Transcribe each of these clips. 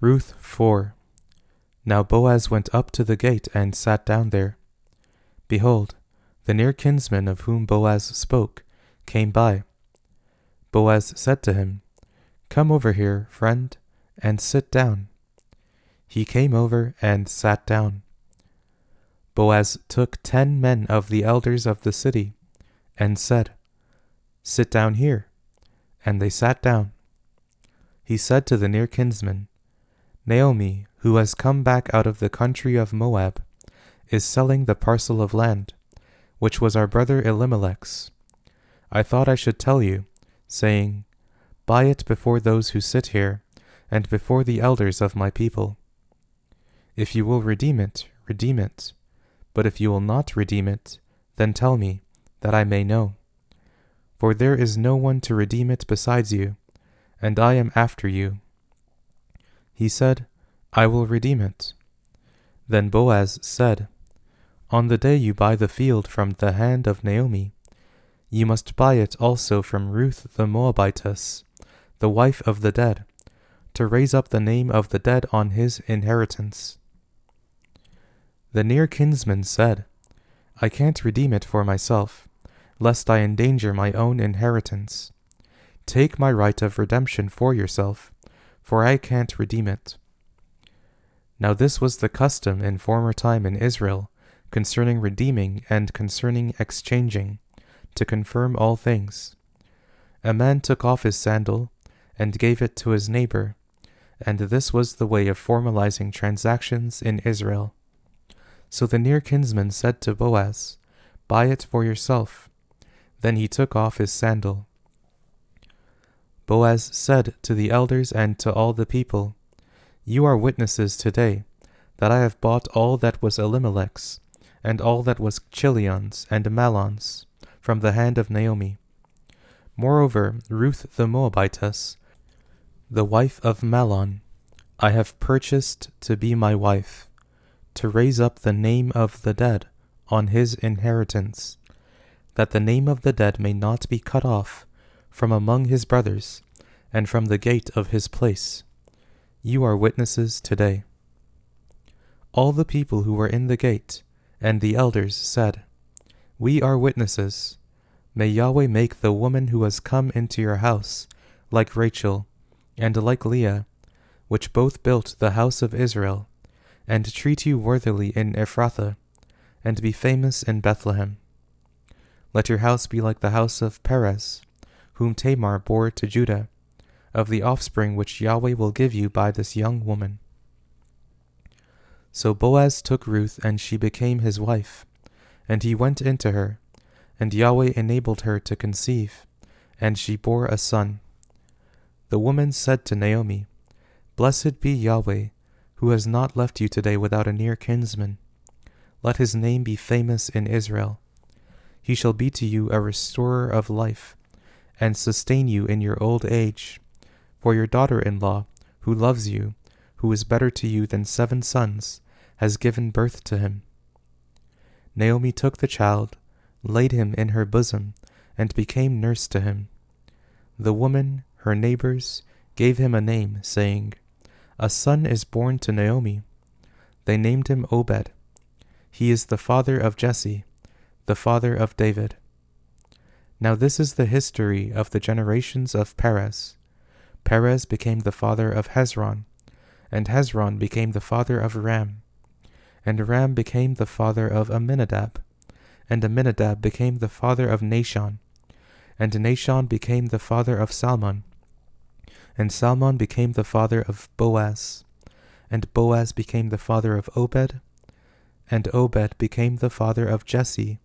Ruth 4. Now Boaz went up to the gate and sat down there. Behold, the near kinsman of whom Boaz spoke came by. Boaz said to him, Come over here, friend, and sit down. He came over and sat down. Boaz took 10 men of the elders of the city, and said, Sit down here. And they sat down. He said to the near kinsman, Naomi, who has come back out of the country of Moab, is selling the parcel of land, which was our brother Elimelech's. I thought I should tell you, saying, Buy it before those who sit here, and before the elders of my people. If you will redeem it, redeem it. But if you will not redeem it, then tell me, that I may know. For there is no one to redeem it besides you, and I am after you. He said, I will redeem it. Then Boaz said, On the day you buy the field from the hand of Naomi, you must buy it also from Ruth the Moabitess, the wife of the dead, to raise up the name of the dead on his inheritance. The near kinsman said, I can't redeem it for myself, lest I endanger my own inheritance. Take my right of redemption for yourself, for I can't redeem it. Now this was the custom in former time in Israel, concerning redeeming and concerning exchanging, to confirm all things. A man took off his sandal, and gave it to his neighbor, and this was the way of formalizing transactions in Israel. So the near kinsman said to Boaz, Buy it for yourself. Then he took off his sandal. Boaz said to the elders and to all the people, You are witnesses today, that I have bought all that was Elimelech's, and all that was Chilion's and Mahlon's, from the hand of Naomi. Moreover, Ruth the Moabitess, the wife of Mahlon, I have purchased to be my wife, to raise up the name of the dead on his inheritance, that the name of the dead may not be cut off from among his brothers, and from the gate of his place. You are witnesses today. All the people who were in the gate, and the elders said, We are witnesses. May Yahweh make the woman who has come into your house like Rachel, and like Leah, which both built the house of Israel, and treat you worthily in Ephrathah, and be famous in Bethlehem. Let your house be like the house of Perez, whom Tamar bore to Judah, of the offspring which Yahweh will give you by this young woman. So Boaz took Ruth, and she became his wife, and he went into her, and Yahweh enabled her to conceive, and she bore a son. The woman said to Naomi, Blessed be Yahweh, who has not left you today without a near kinsman. Let his name be famous in Israel. He shall be to you a restorer of life, and sustain you in your old age. For your daughter-in-law, who loves you, who is better to you than 7 sons, has given birth to him. Naomi took the child, laid him in her bosom, and became nurse to him. The woman, her neighbors, gave him a name, saying, A son is born to Naomi. They named him Obed. He is the father of Jesse, the father of David. Now this is the history of the generations of Perez. Perez became the father of Hezron, and Hezron became the father of Ram, and Ram became the father of Amminadab, and Amminadab became the father of Nahshon, and Nahshon became the father of Salmon, and Salmon became the father of Boaz, and Boaz became the father of Obed, and Obed became the father of Jesse,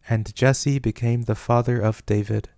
and Jesse became the father of David.